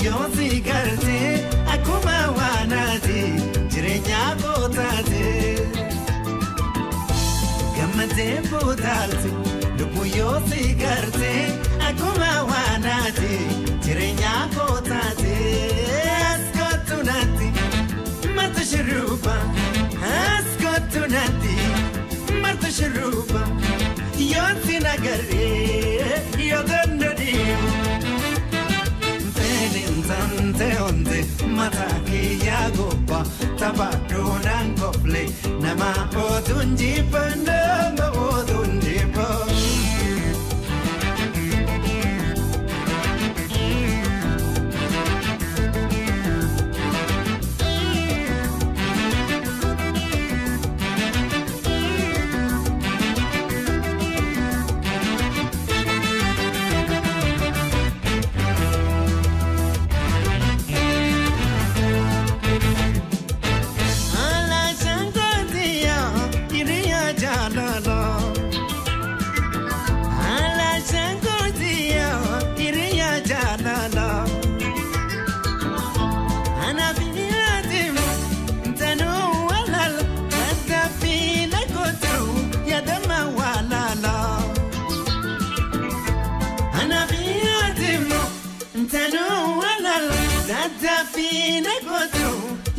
yosi garte akuma wanati jirenya kotate gamate potalti lubu yosi garte akuma wanati jirenya kotate askotunati matashruba askotunati matashruba yosi nagare yodandadi Tante onde mataki yagopa tabadonan kople nama odunji pandama odunji pa Fina kotu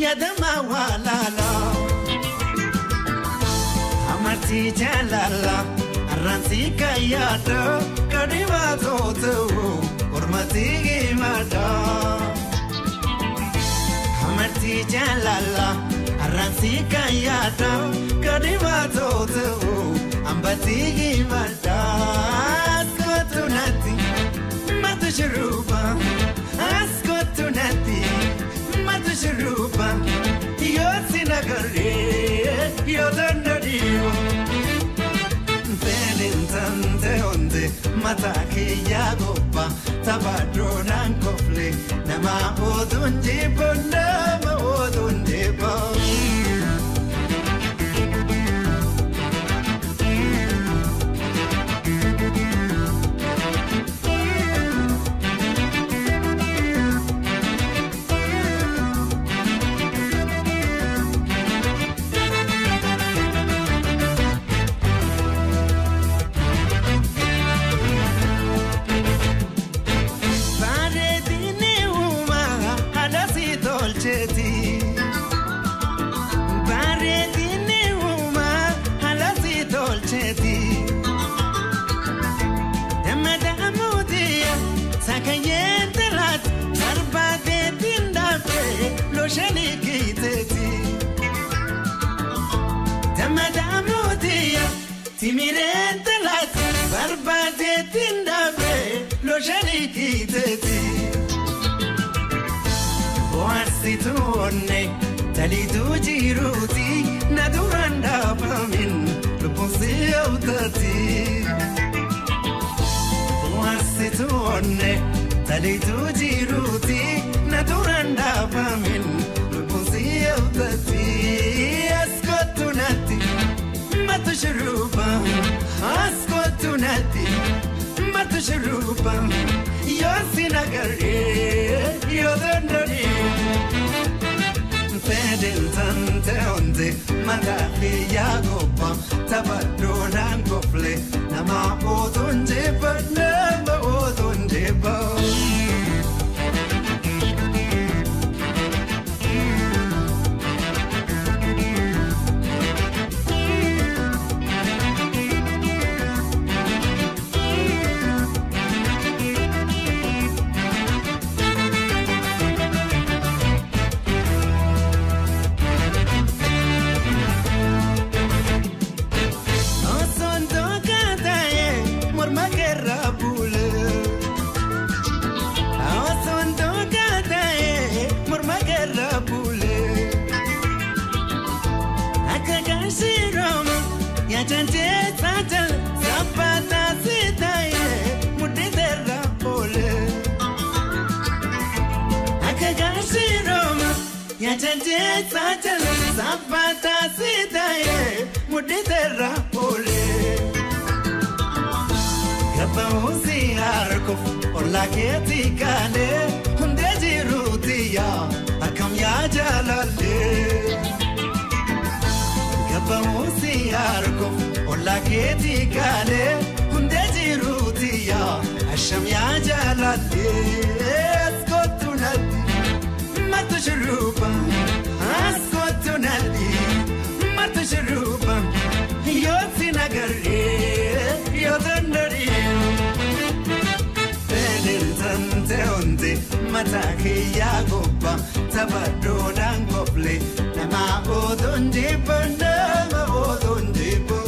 yadama walala amarti jalala arransi kayado kadiwa totu urmati gimada amarti jalala arransi kayado kadiwa totu ambati gimada askotunati matashruba askotunati matashruba yosi nagare yodandadi Tante onde mataki yagopa tabadonan kople nama odunji pandama odunji pa Timirente lat barbade tindabe lo janikiteti Boarsitone talidu jiruti naduranda pamin lupusi autati Boarsitone talidu jiruti naduranda pamin lupusi autati askotunati matashruba askotunati matashruba yosi nagare yodandadi Tante onde mataki yagopa tabadonan kople nama odunji pandama odunji pa Zapata sitaye muditera pole Gaba usi arkof orla keti kane hunde jalale Gabamusi arko Ola keti kale Hunde jirutia Asham ya jalale Skotunadi Matu shuruba Skotunadi Matu shuruba Yoti nagari Yotandari Tante onde matake ya gopa tabado dangople nama odonde bana odonde bo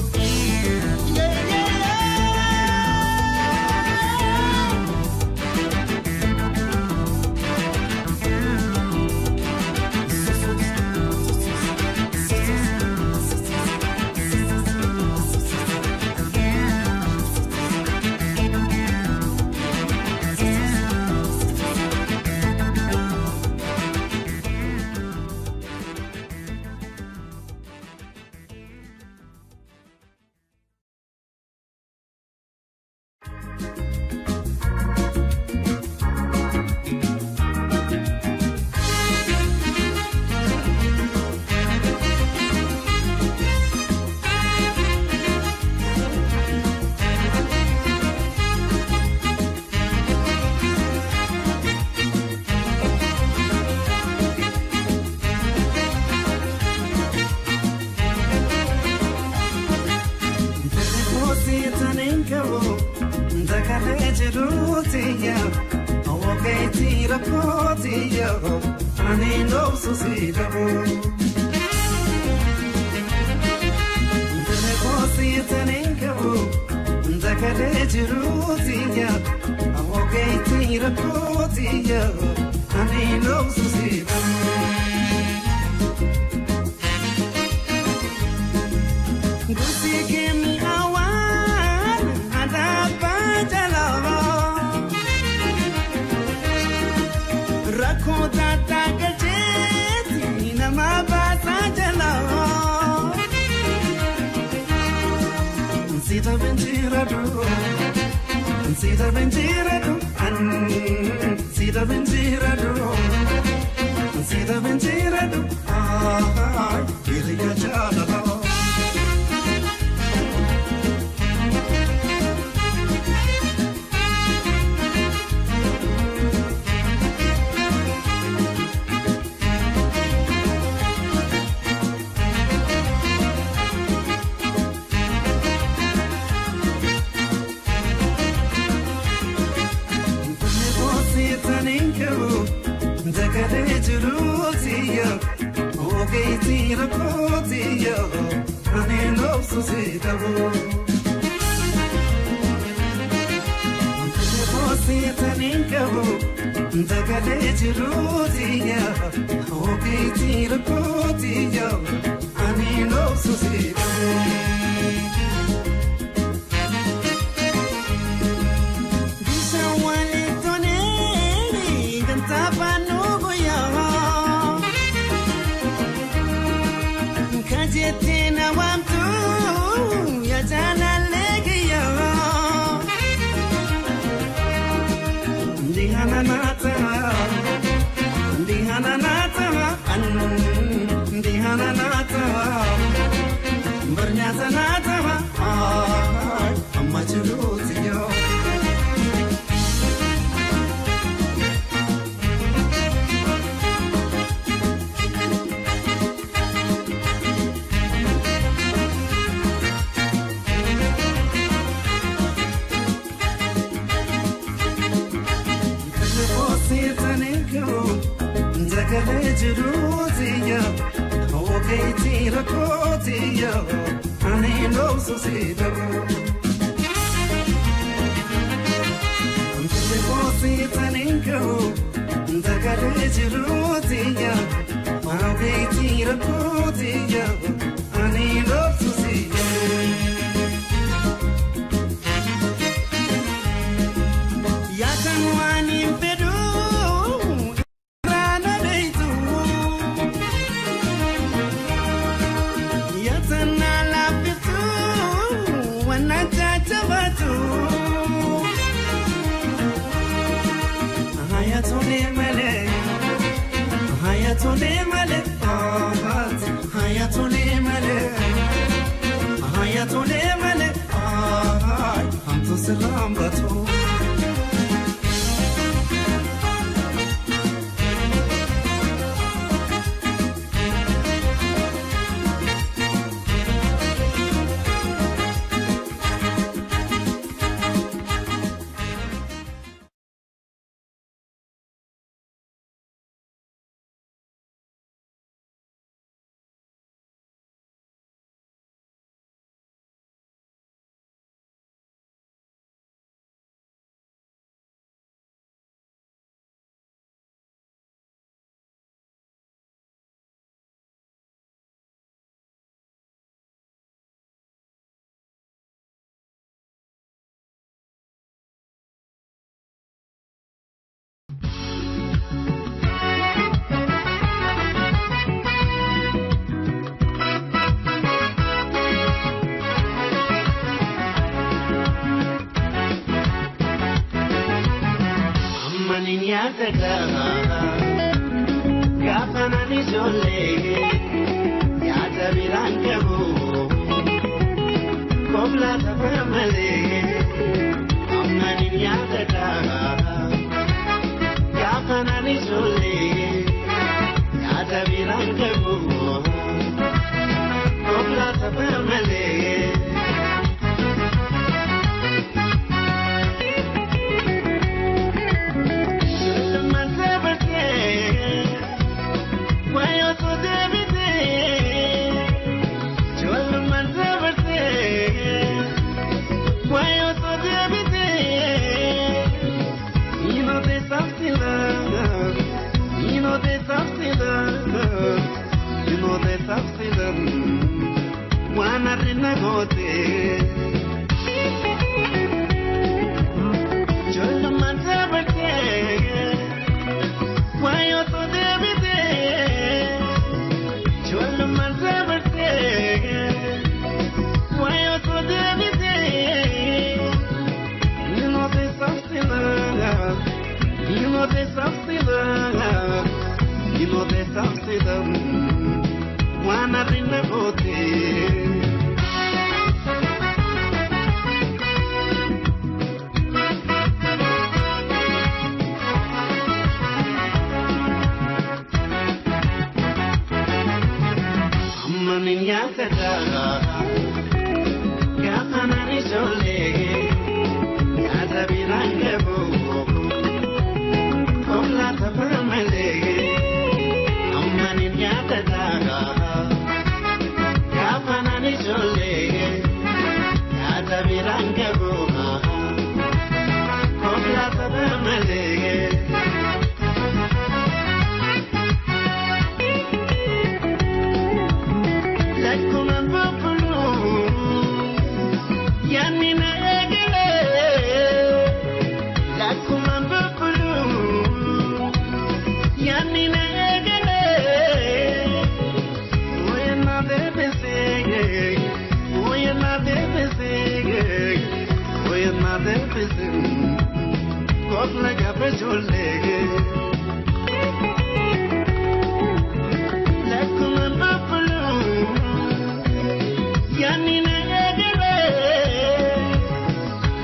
Hayatone male nyataka Gafana nijole Yata birankebu Kobla tafamale Amani nyataka Gafana nijole Yata birankebu Kobla tafamale Wanna renegote Jolla manzabate Wayo to debite Jolla manzabate Wayo to debite You know there's something love You know there's something love You know there's something love Wanna renegote Nyataka Gafana nijole Yata birankebu Kobla tafamale Amani nyataka Gafana nijole Yata birankebu Kobla tafamale Like a visual leg, like a buffalo, Yanina Egere,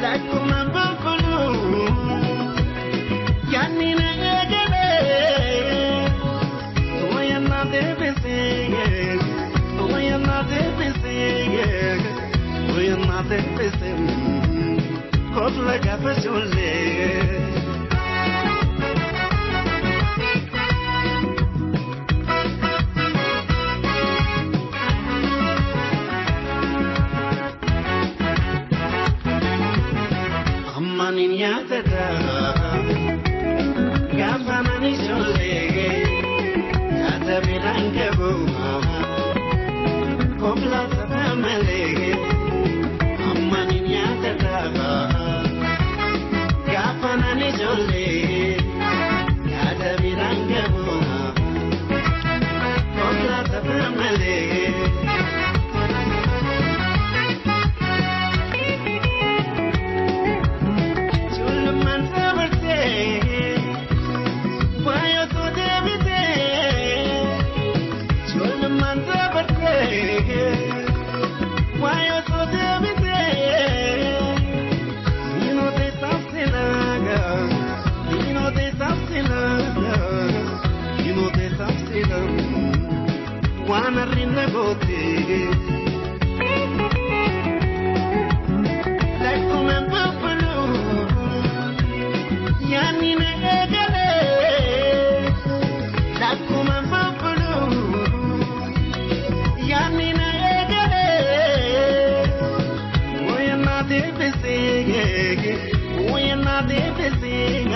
like a buffalo, Yanina Egere, we are not everything, we are not everything, we are not everything, cause like a visual leg. Nyataka Gafana nijole Yata birankebu Kobla tafamale Amani nyataka Gafana nijole Yata birankebu Kobla tafamale Wanna renegote Like come buffalo Yanina Egere Like come buffalo Yanina Egere We're not everything We're not everything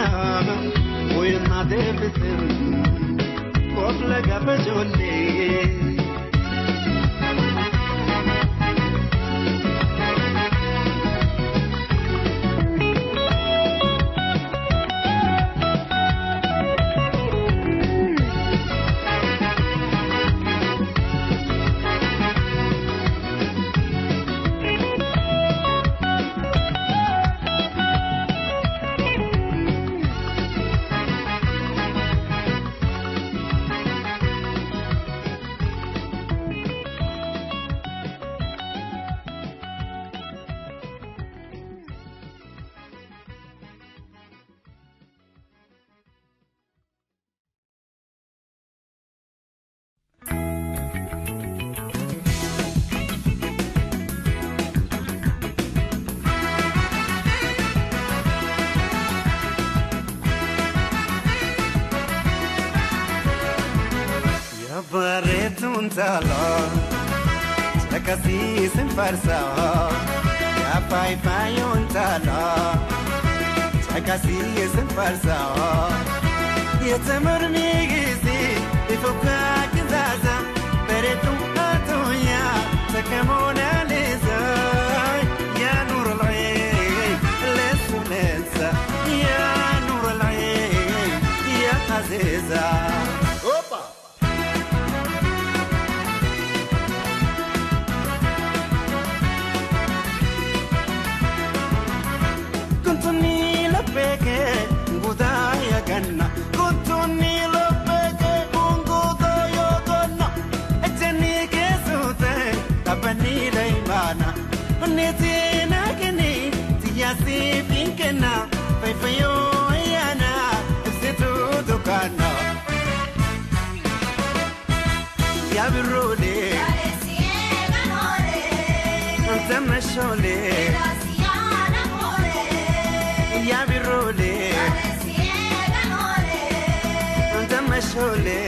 We're not everything Cause like a visual leg untalo Chakasi sin farsa Ya fai untalo Chakasi sin farsa Yetamur migisi Ifuka kizaza Peretu atoya Sakamona leza Ya nur al-ayn Lesu leza Ya nur al-ayn Ya aziza Opa! Kuntuni lapeke Ngudaya ganna Kuntuni lapeke Ngudaya ganna Echani kesute Tabani laimana Netina kini Tiyasi pinkena Faifayo yana Situ dukana Yabirule Tamashole Yabirule Tamashole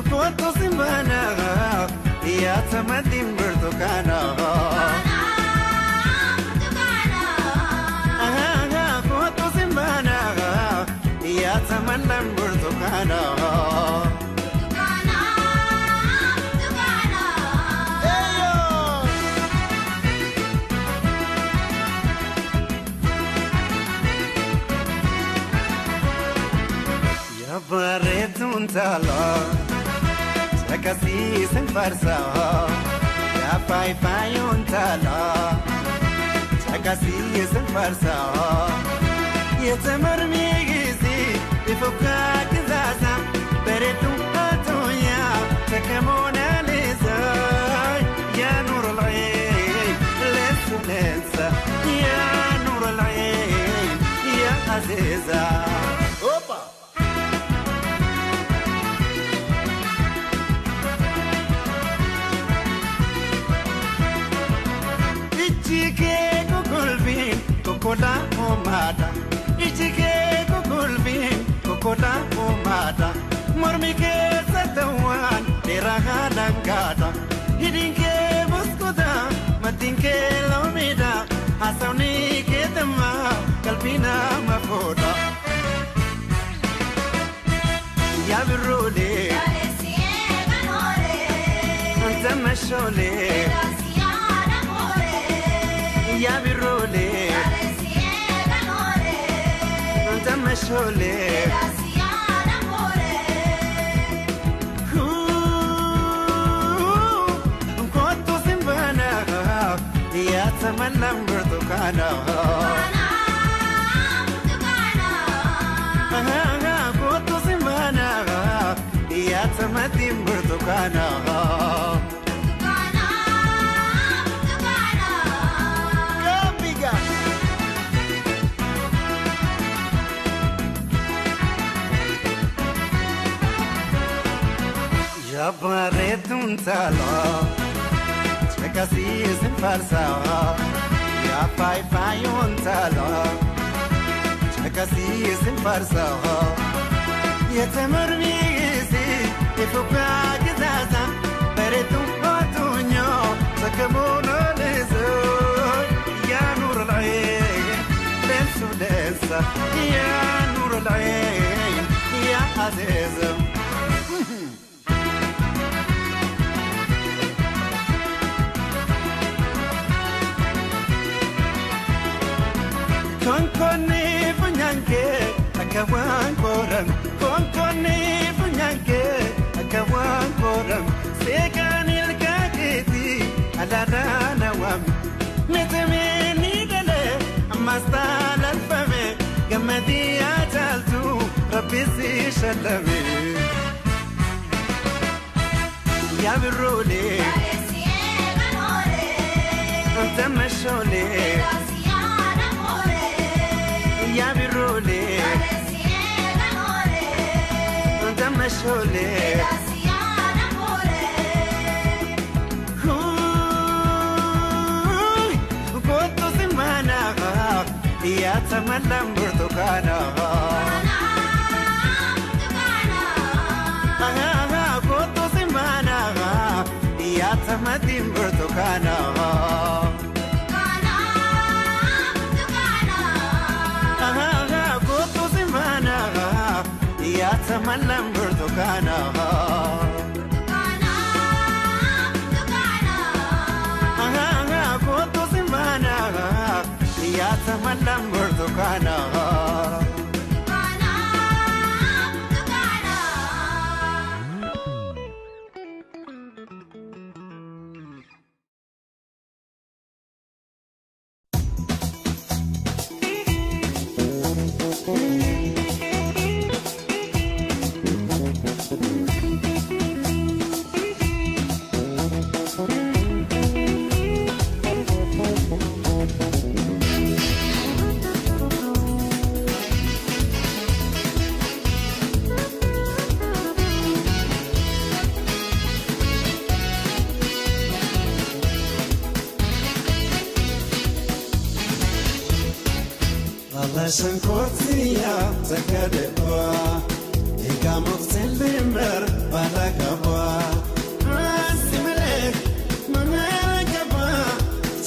Foto simbana Ya tamatin bertukana Foto simbana Ya tamatin bertukana Baretun talo Chakasi sin farsa Ya fai untalo Chakasi sin farsa Yetamur migisi Ifuka kizaza Beretun atoya Sakamona leza Ya nur al-ayn Lesu leza Ya nur al-ayn Ya aziza Opa! Ichike kukulvin, kokola umada. Ichike kukulvin, kokola umada. Mormike satawan, deraga dangada. Hidinke muskuda, matinke lomida. Asawni ketama, kalpina mafoda. Yabirule, Antamashole. Yabirule Tamashole Koto simbana Ya tamanam bertukana Koto simbana Ya tamatim bertukana Baretun talo Chakasi sin farsa Ya fai untalo Chakasi sin farsa Yetamur migisi Ifuka kizaza Beretun otunyo Sakamona leza Ya nur al-ayn Lesu leza Ya nur al-ayn Ya aziza Konkoni punyanke akawan koram Konkoni punyanke akawan koram Sekanil kaketi aladana wam Netemeni dale amastal alfame Gamadi ajaltu rabbisi shalame Yabirule Tamashole Yabirule Tamashole Koto simbana Ya يتملم برتقانا قطو سمانا يتمدين برتقانا قطو سمانا يتملم برتقانا قطو سمانا يتملم برتقانا Sankotia zakadwa ikamoftel bimber balakwa asimele manakwa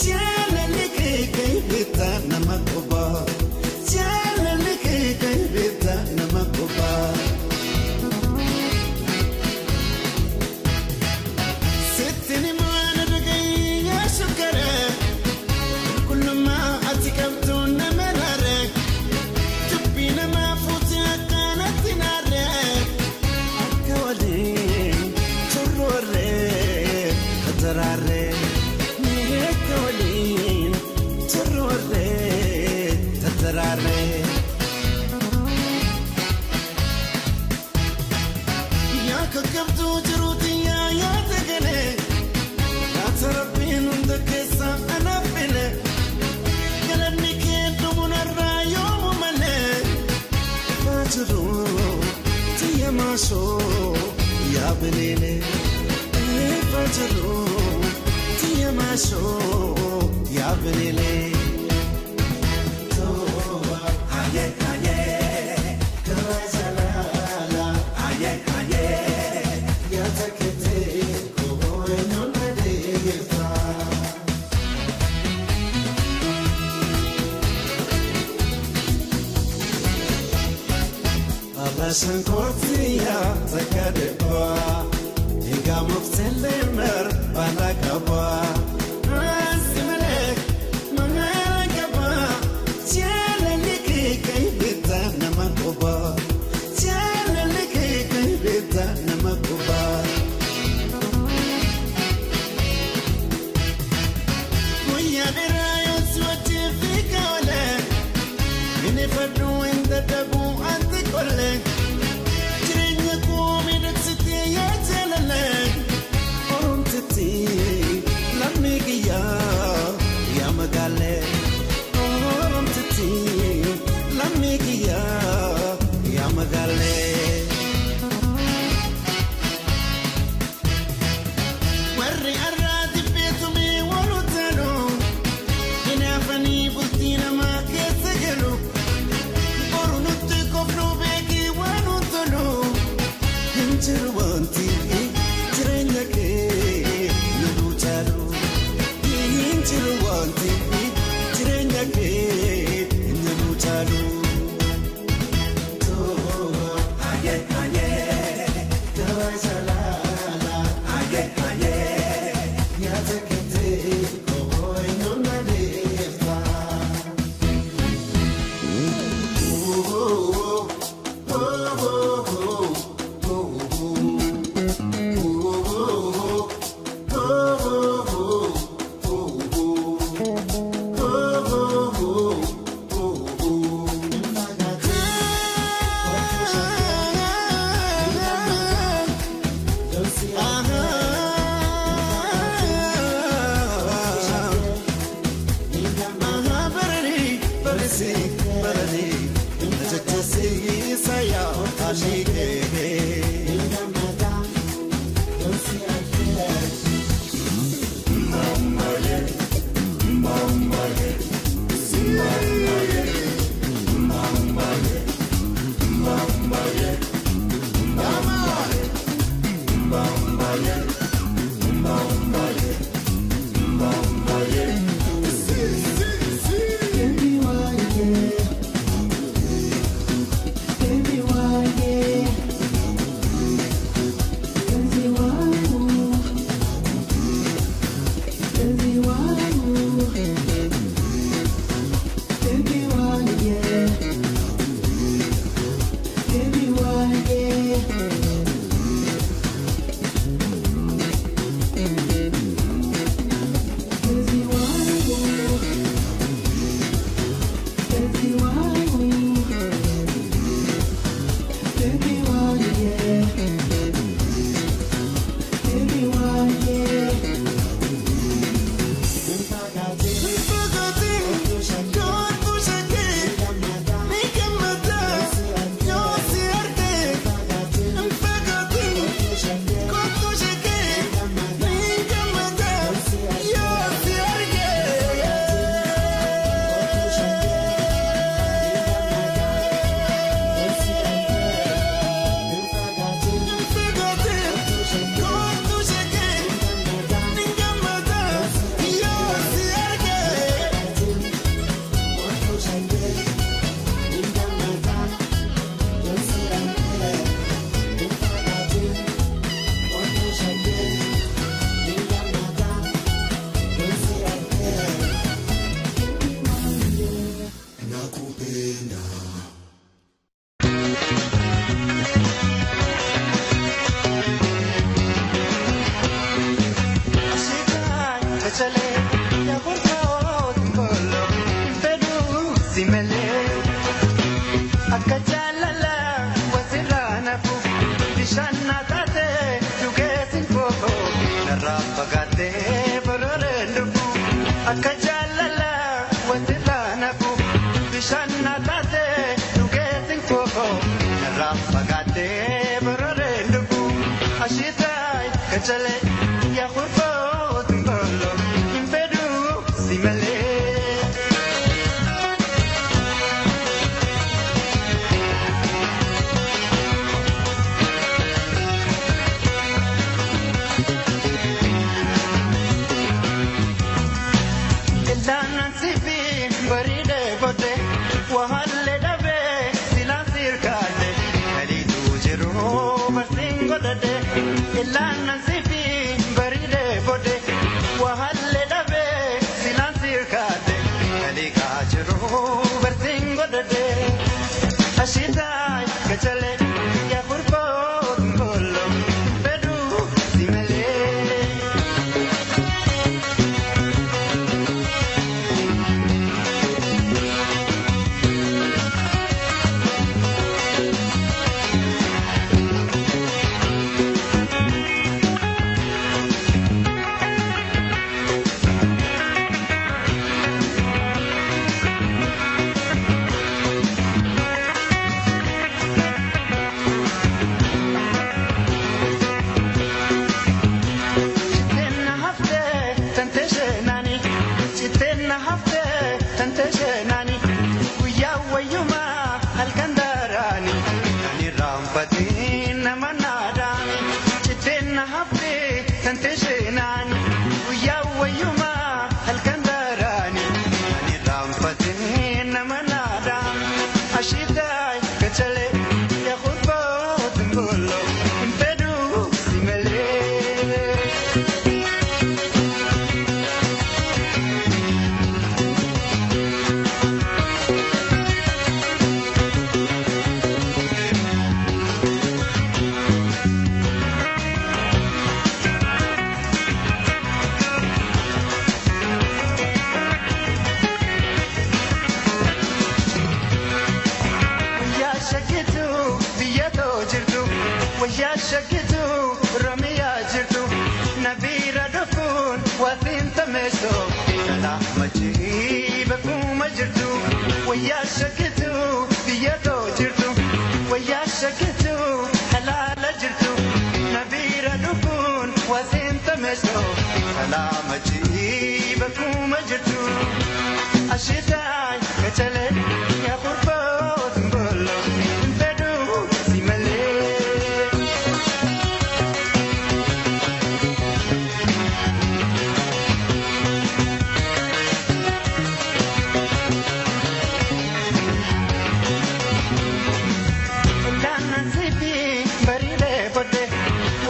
chalelike kaybita namakoba chalelike kaybita namakoba sitni mana bgai ya shukara kullu ma atikabtu namarare So ya benele fatalo tia maso ya benele to aye aye kazalala aye aye ya takete ko no nadeta Sankotia zakadwa ikamoftel bimber balakwa asimele manakwa chalelike kaybita namakoba chalelike kaybita namakoba Moya derayo swati fikole inifadu inda tabu antikole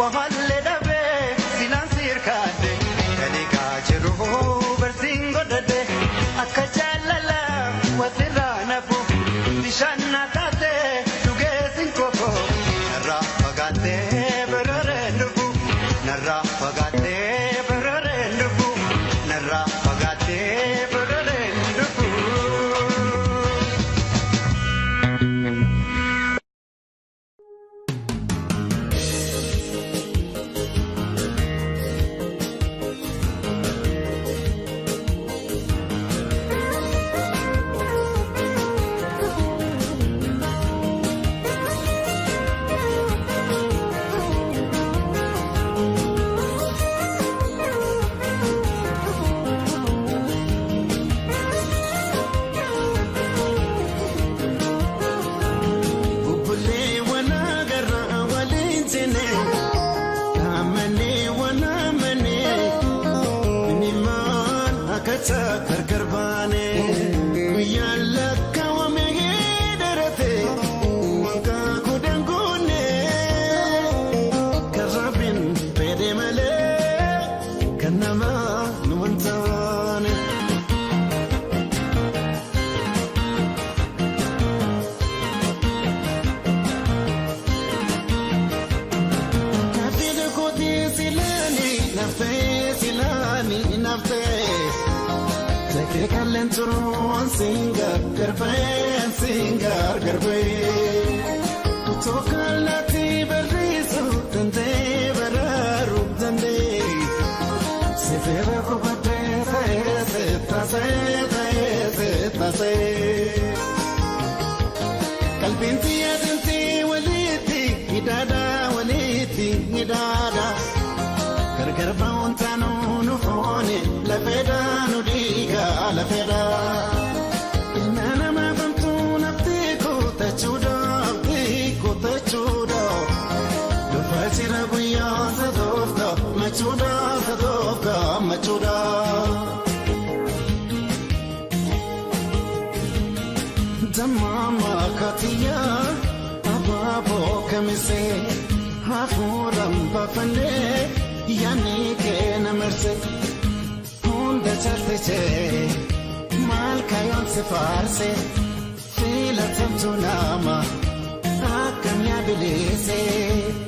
wahalle dabe silansir kade kalika jiru bersingo dade akachalala watirana fu bishanna tate tugesin koko narra pagate berarendu narra pagate berarendu narra pagate berarendu Singer, garbe. Tu toca la tiberizo, tante beraru tante. Se veva copate, tase. Kalbinti adinti waliti, hidada. Garba untano nufone, la feda nudiga, la feda. Machuda Damama Katia Ababo Kamise Hafuram Bafane Yanike Namerse Hunda Charteche Malkayon Sefarse Fila Tamtunama Akamya Bilise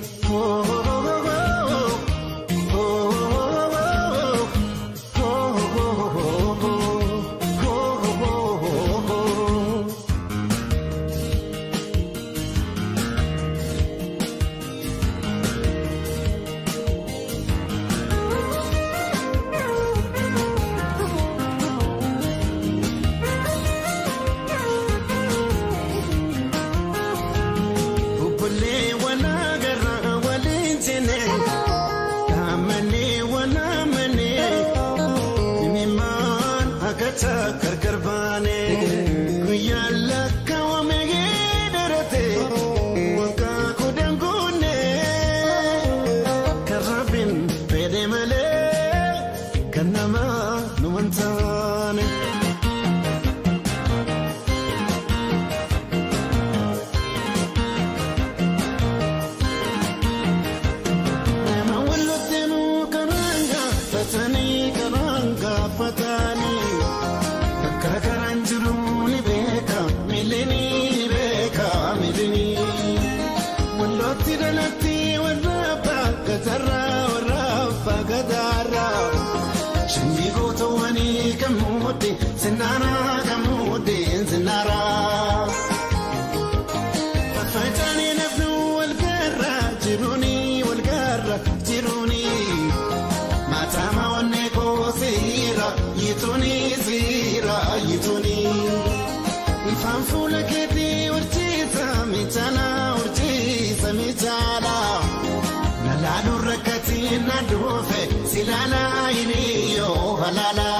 Silala iniyo halala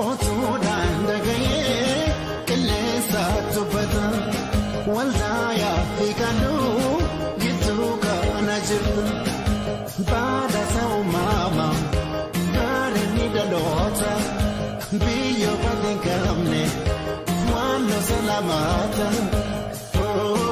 Otudan dagaye Kilesa tubata Waldaya hikanu Gituka najir Bada saw mama Bada nida dota Biyo pating kamne Wano salamata Oh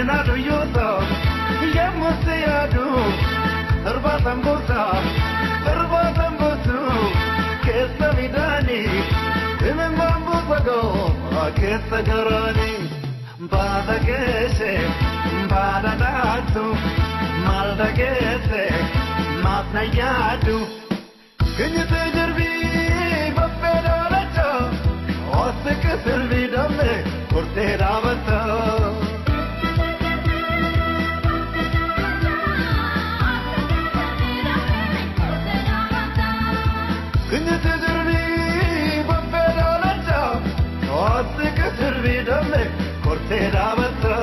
Benado Yuto, Yamusayadu, Urbatambusa, Urbatambusu, Kesamidani, Imambusago, Kesagarani, Bada Kese, Bada Datu, Malda Kese, Matna Yadu, can you say your be, Buffalo, or the Kesselvi Dame, or Teravata? Can you say your be, Buffalo, or the Kesselvi Dame, or Teravata?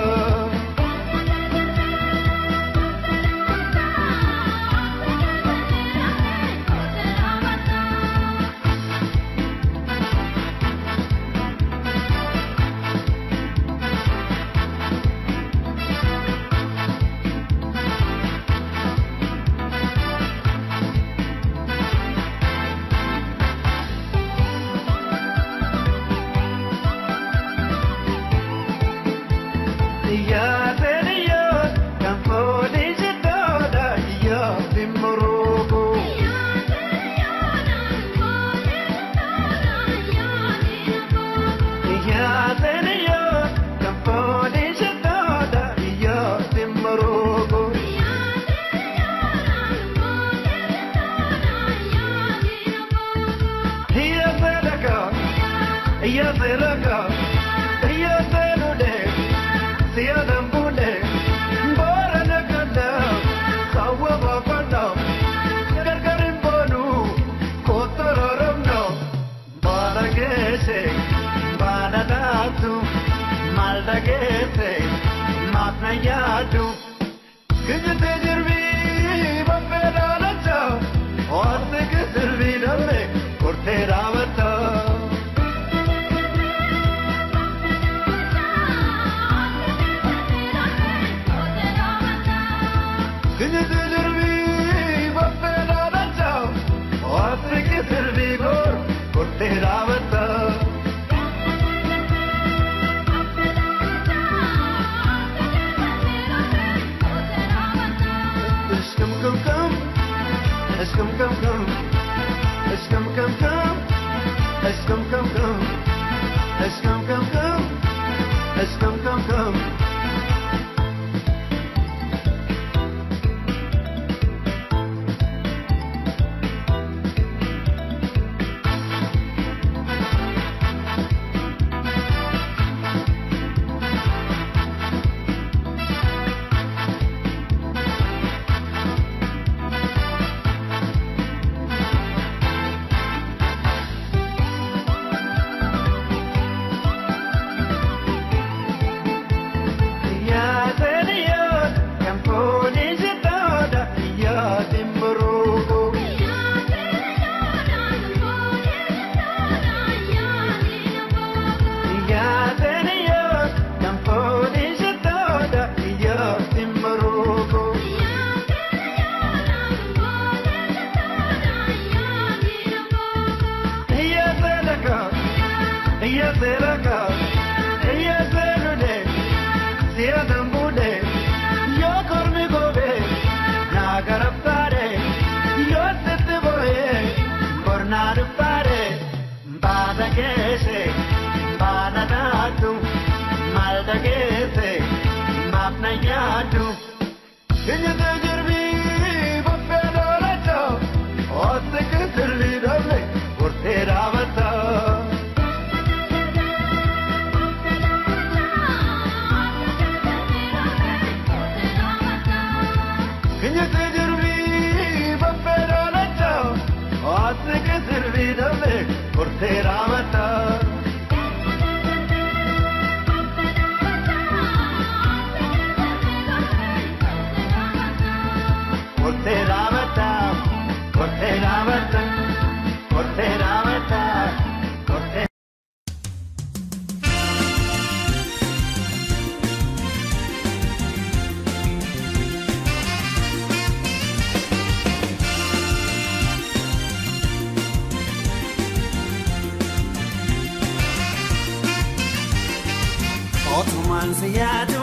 Otuman siyadu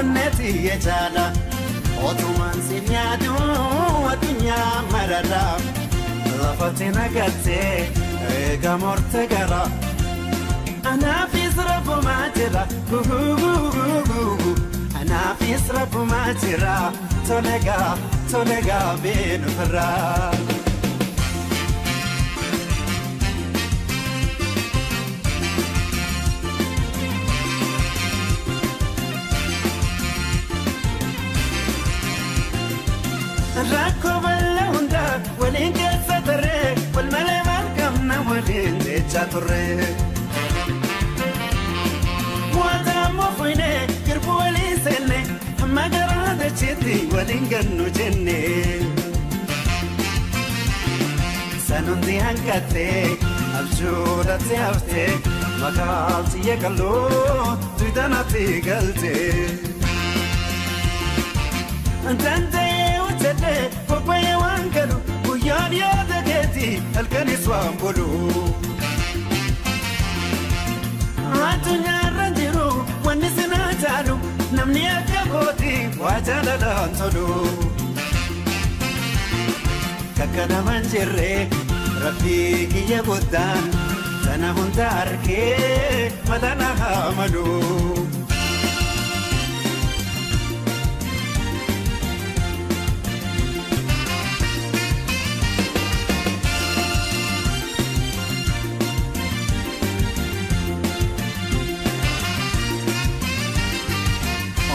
onneti yejala otuman sinyadu adunya marada lafatina gatte gamorte gara ana fi srafu majira ana fi srafu majira tolega bin fara Rakoballa hunda walin kasatare wal malaman kamna walin chaturre Wata mofine kirbu walin senne magara da chiti walin gannu jenne Sanundi hankate abjura tiafte makalti yakallo tuidanati galte Antante utete popaye wangalu uyani adageti alkaniswa mbulu Atunya ranjiru wanisina talu namni akaboti wajala dantolu Kakana manjire rabbi kiya budan sana hundarke madana hamadu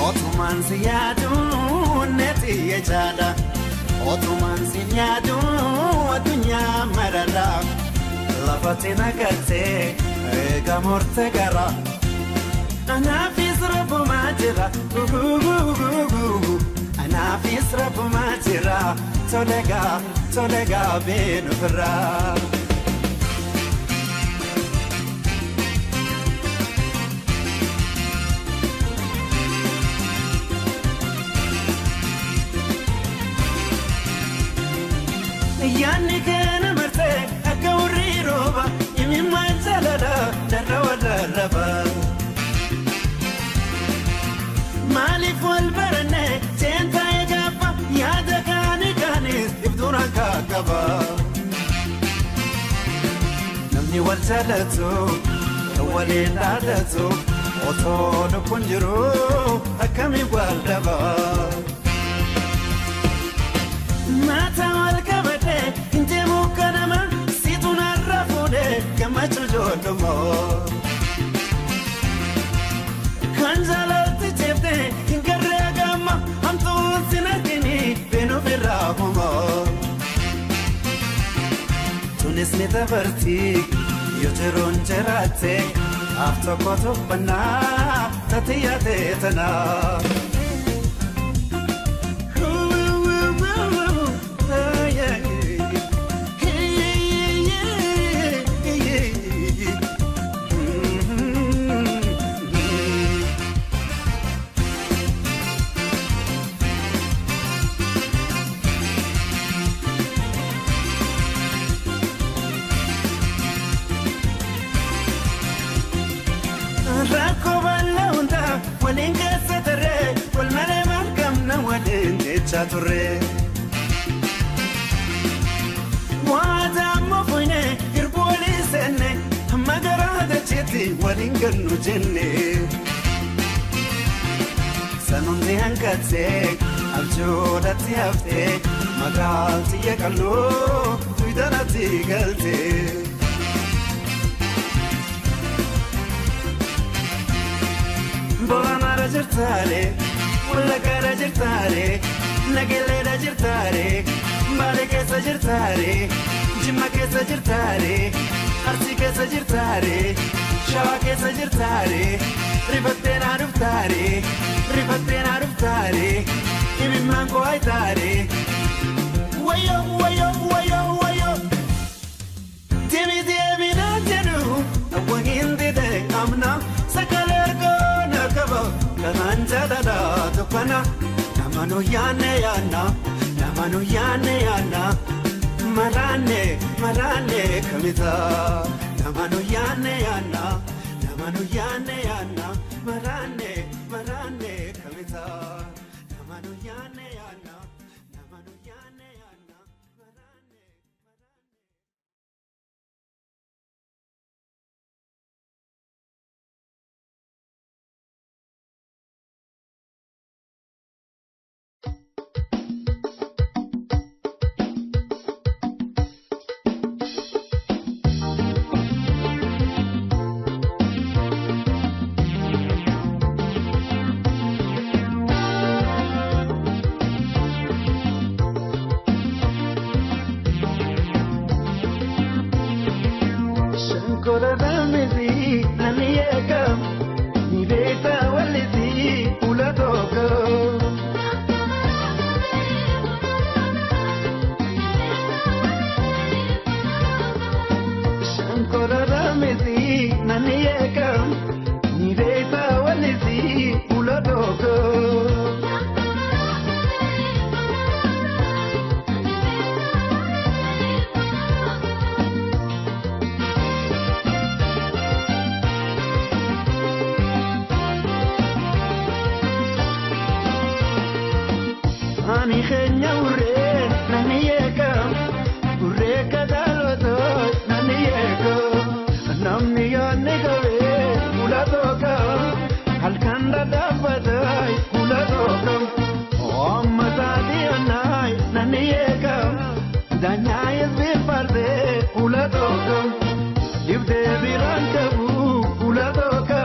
Otuman siyadu neti yejala Otuman sinyadu adunya marada lafatina gatte gamorte gara Ana fi srafu majira Ana fi srafu majira tolega bin fara Yani kana marte akawri roba yimi manzalada darwa mali fol barne tenta yagaba yada kani ibdura kagaba namni walsalatu walindadatu otono kunjuru akami waldaba Mata walkabate inte mukanama situna rafude kamacho jodomo Kanjala tijebde ingaragama amtu sinatini beno firahuma Tunis nitabarti yoteron jerate afto kotobana tatiyate tana Rakoballa hunda walin kasatare wal malaman kamna walin chaturre Wata mofine kirbu walin senne magara da chiti walin gannu jenne Sanundi hankate abjura tiafte magalti yakallo tuidanati galte Borana rajirtare, ulaka rajirtare, nagele rajirtare, bale ke sajirtare, jimma ke sajirtare, arsi ke sajirtare, shawa ke sajirtare, ribattena ruftare, imi mango aitare. Wayo, wayo, wayo, wayo. Demi na jenu, awangindi de amna, sakalergo. Kananjala tupana namanu yane yana marane kamita namanu yane yana marane kamita Shankora Ramezi Naniyeka Niveta Walisi Uladoko Shankora Ramezi Naniyeka Niveta Walisi Uladoko Ani khenya urre naniyeka urre kadalwato naniyeko namni yanegave uladoka halkanda dabadai uladoka ommatadi anai naniyeka danyay bifarde uladoka livde birankabu uladoka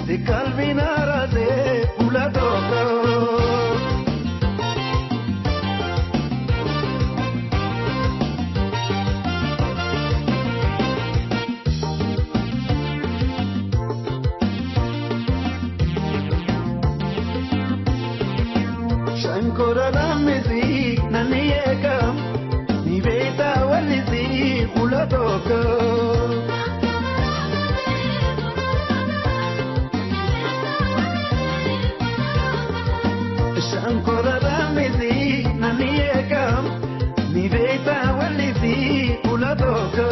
dikalvinarade uladoka Shankora Ramezi Naniyeka Niveta Walisi Uladoko Shankora Ramezi Naniyeka Niveta Walisi Uladoko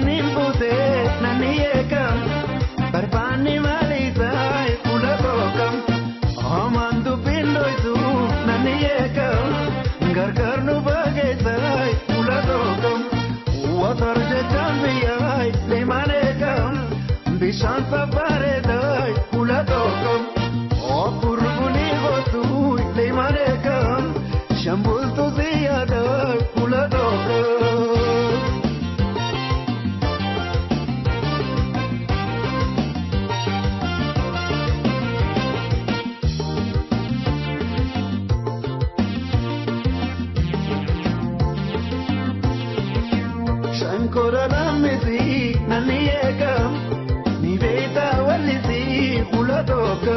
Nimbude naniyeka barbani malizai uladoka amandu bindoisu naniyeka gargarnu bagezai uladoka watarje chambiyai lemaneka bishan sabaredai uladoka opurguni gotu lemaneka shambul tu ziyadai uladoka Shankora Ramezi Naniyeka Niveta Walisi Uladoko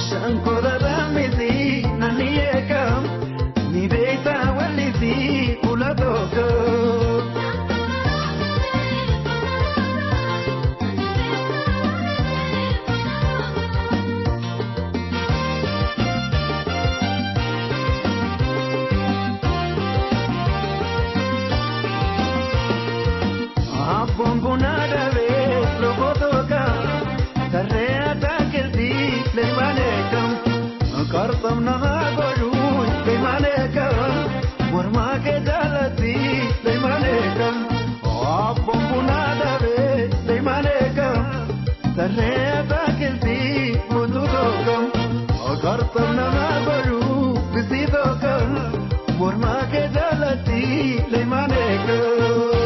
Shankora Ramezi Naniyeka Niveta Walisi Uladoko Bongunadave logotoka Tarrea takelti lemanekam Kartam nagagoru lemanekam Warma ke jalati lemanekam Bongunadave lemanekam Tarrea takelti mututokam Kartam nagagoru visitokam Warma ke jalati lemanekam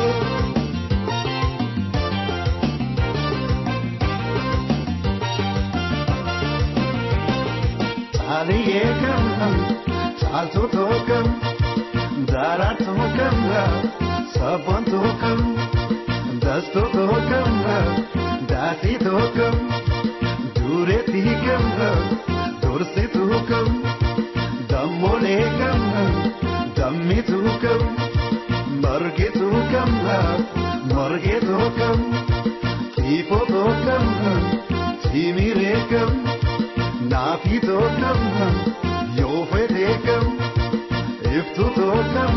Aliyekam, Saltokam, Daratokam, Sabantokam, Dastokam, Dasitokam, Duretikam, Dursitokam, Dammolekam, Dammitukam, Margitukam, Margitukam, Tipotokam, Timirekam, Nafitokam, Yofetekam, Iftutokam,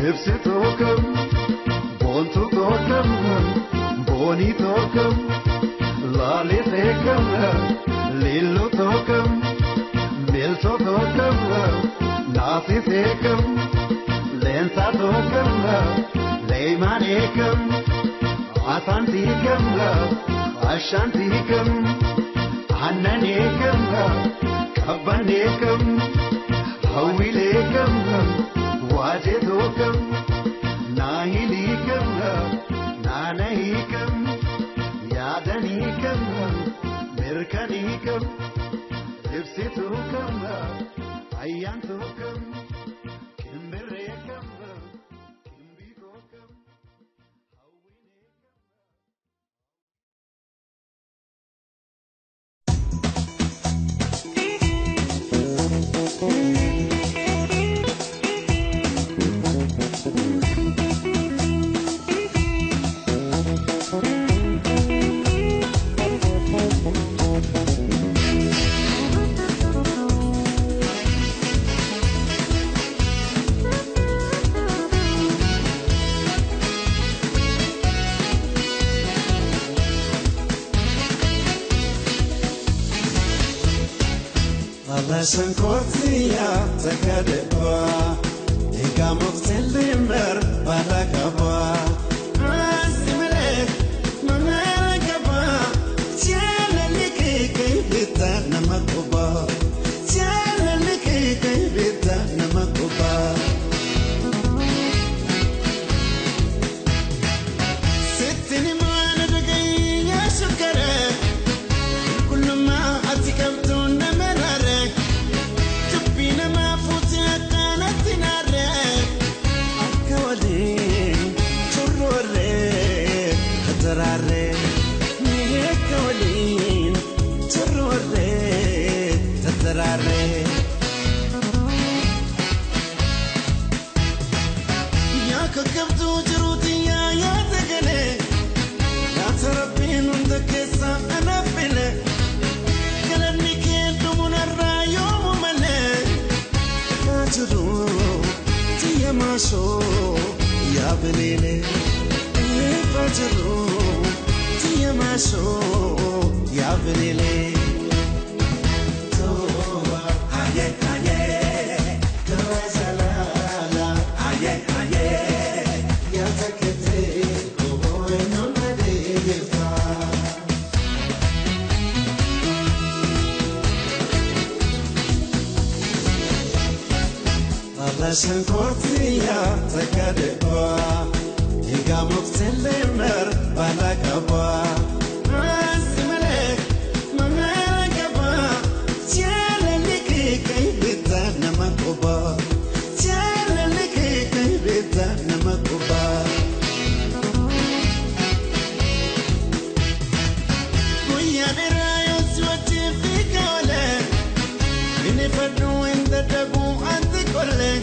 Ipsitokam, Bontutokam, Bonitokam, Lalitekam, Lillutokam, Miltotokam, Nasitekam, Lensatokam, Leimanekam, Asantikam, Ashantikam, Annanekam, Kanikam, Ipsitokam, Ayantokam, Kimberekam, Kimbikokam, Sankotia takadeba Egamoftelimber balakaba Asimele mamelakaba Tiana likike bita namakoba Tiana likike bita namakoba Sitini mana dagay yasukare Kuluma atikabtu namerare So ya benele fajru tiama so ya benele toba aye aye tawazala aye aye ya takete ko no nade yefa Sankotia takadeba Egamoftelimber balakaba Asimele mamelakaba Tiana likike bita namakoba Tiana likike bita namakoba Kuyadera yoswati fikole Inifadu inda tabu antikole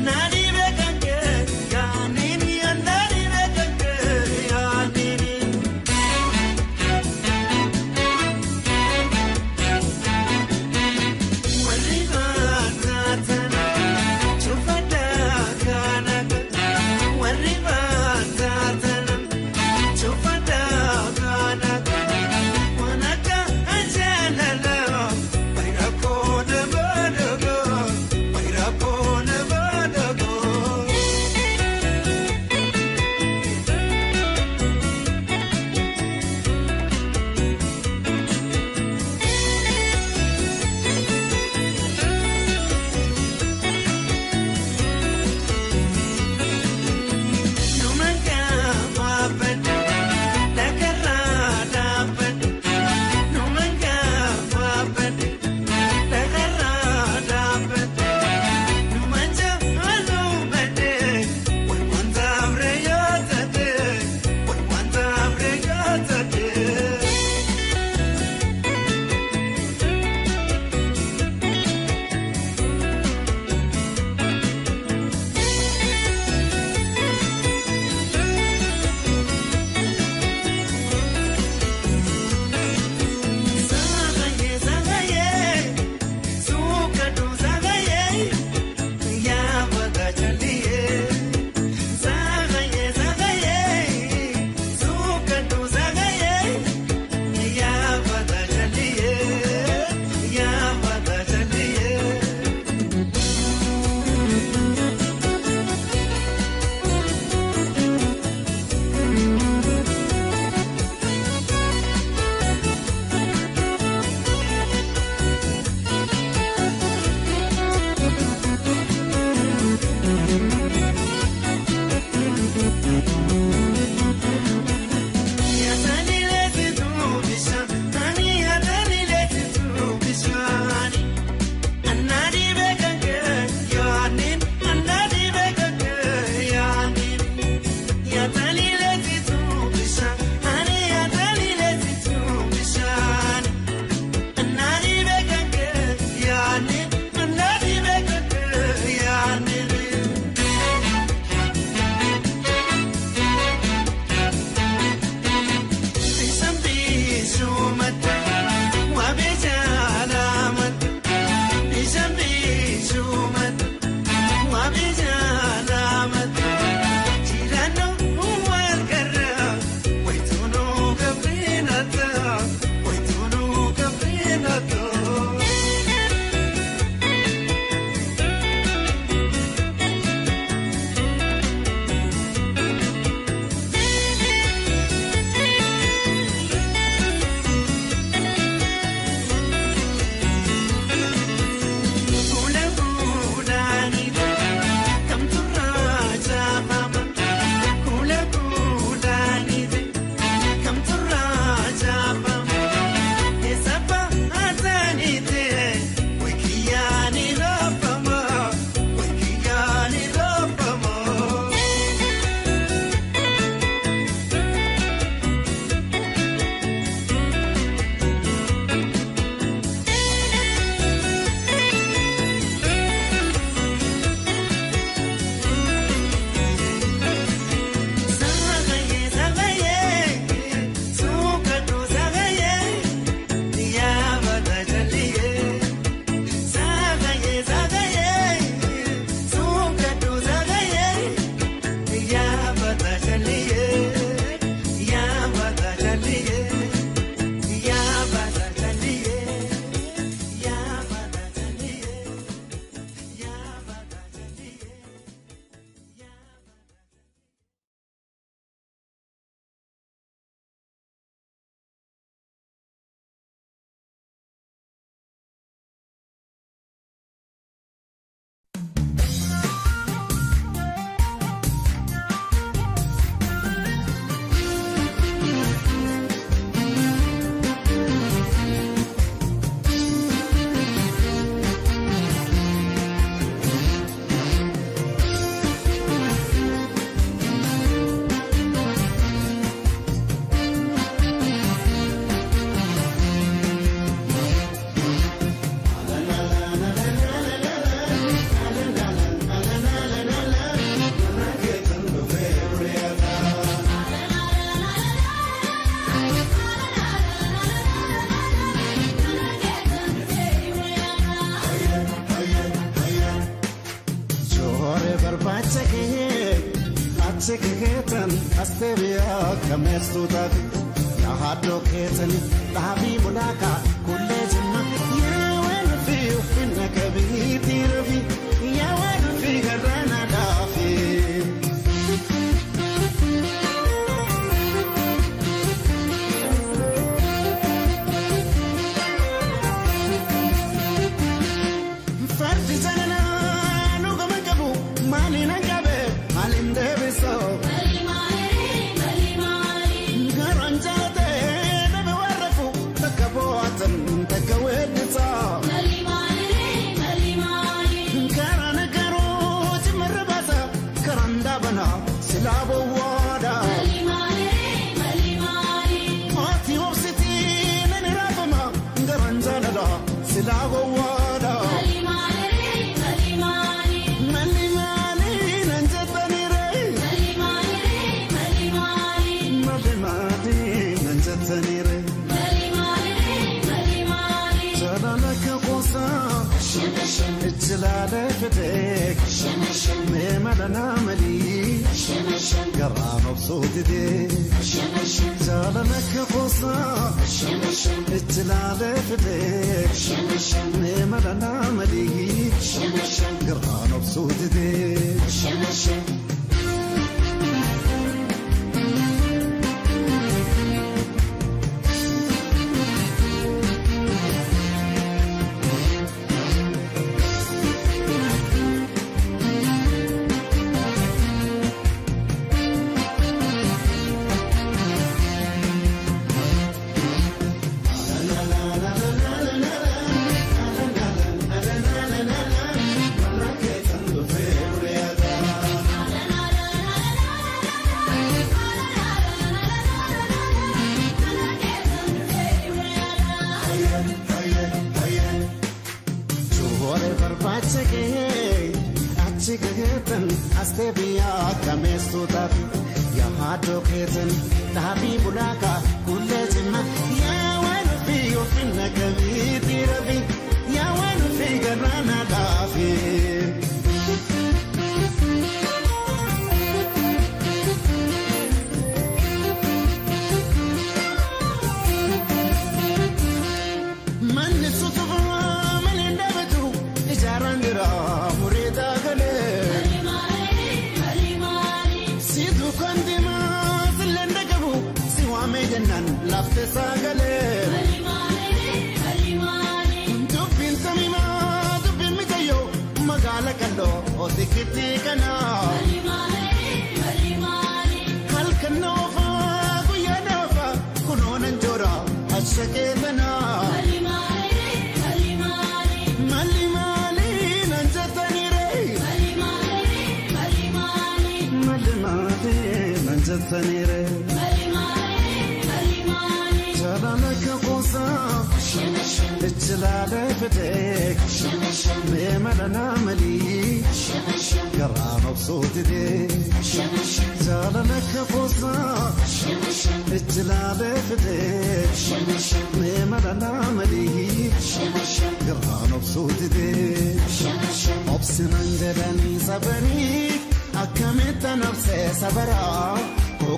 Bye. barbaache keetan asteebiyaa kameessutaati yaa haadhoo keetani dhaabii mulaaka kullee jimma yaa waan fi uffinna qabiitii rafi yaa waan fi garraana dhaafi. Fardi janana nuga mangabu maalin angabe maalin deebiso. Silabo wada Ati obsiti nani rafama Ngaranjana da Silabo wada Mali nanjatani re Mali nanjatani re Jalala ka qosa Ijlala fatek Memalana mali قرام بصوتي زالنك قصة اتلالي فتيك نيملنا مليك قرام بصوتي Astebia kamestutafi ya hado keten dhabi bulaka kulejima ya wanu fi ufinna kabiti rabi ya wanu fi garana dafi. Man sutufa man indabetu ijarandira murida gale Mejanan lafte sagale Dubin samima dubin mitayo magala kando otikiti kana Halkan nova guya nova kunonan jora ashaketana Mali nanjatani re Mali nanjatani re Jalala qosa ijlala fatek memalana mali قرام بصوتي jalala qosa ijlala fatek memalana mali قرام بصوتي obsinanjadani sabani akameta nafse sabara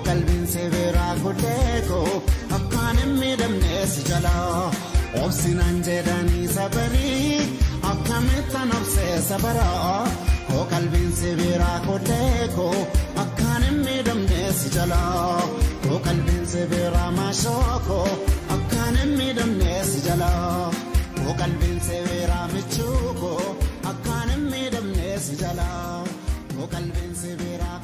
قلبي سيرا كلكو أكان ميدم ناس جلا أبصنا جداني صبري أكملت نفسي صبرا قلبي سيرا كلكو أكان ميدم ناس جلا قلبي سيرا ما شوكو أكان ميدم ناس جلا قلبي سيرا مشوكو أكان ميدم ناس جلا قلبي سيرا